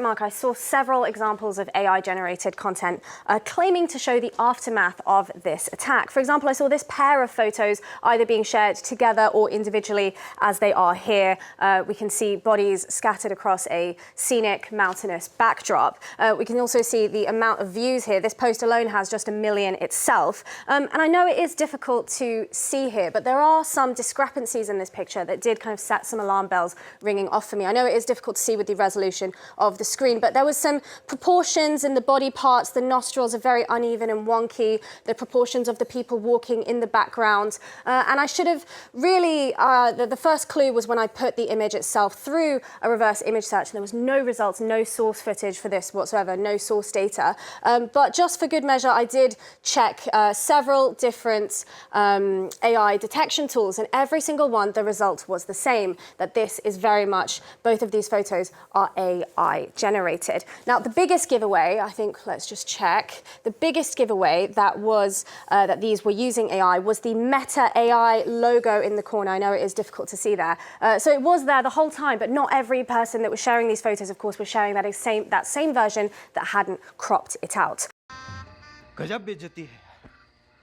Mark, I saw several examples of AI-generated content claiming to show the aftermath of this attack. For example, I saw this pair of photos either being shared together or individually as they are here. We can see bodies scattered across a scenic mountainous backdrop. We can also see the amount of views here. This post alone has just 1 million itself. And I know it is difficult to see here, but there are some discrepancies in this picture that did kind of set some alarm bells ringing off for me. I know it is difficult to see with the resolution of the screen, but there was some proportions in the body parts. The nostrils are very uneven and wonky. The proportions of the people walking in the background. And I should have really, the first clue was when I put the image itself through a reverse image search, and there was no results, no source footage for this whatsoever, no source data. But just for good measure, I did check several different AI detection tools, and every single one, the result was the same, that this is very much, both of these photos are AI generated. Now, the biggest giveaway, I think, let's just check, the biggest giveaway that was that these were using AI was the Meta AI logo in the corner. I know it is difficult to see there. So it was there the whole time, but not every person that was sharing these photos, of course, was sharing that same version that hadn't cropped it out. गजब बेइज्जती है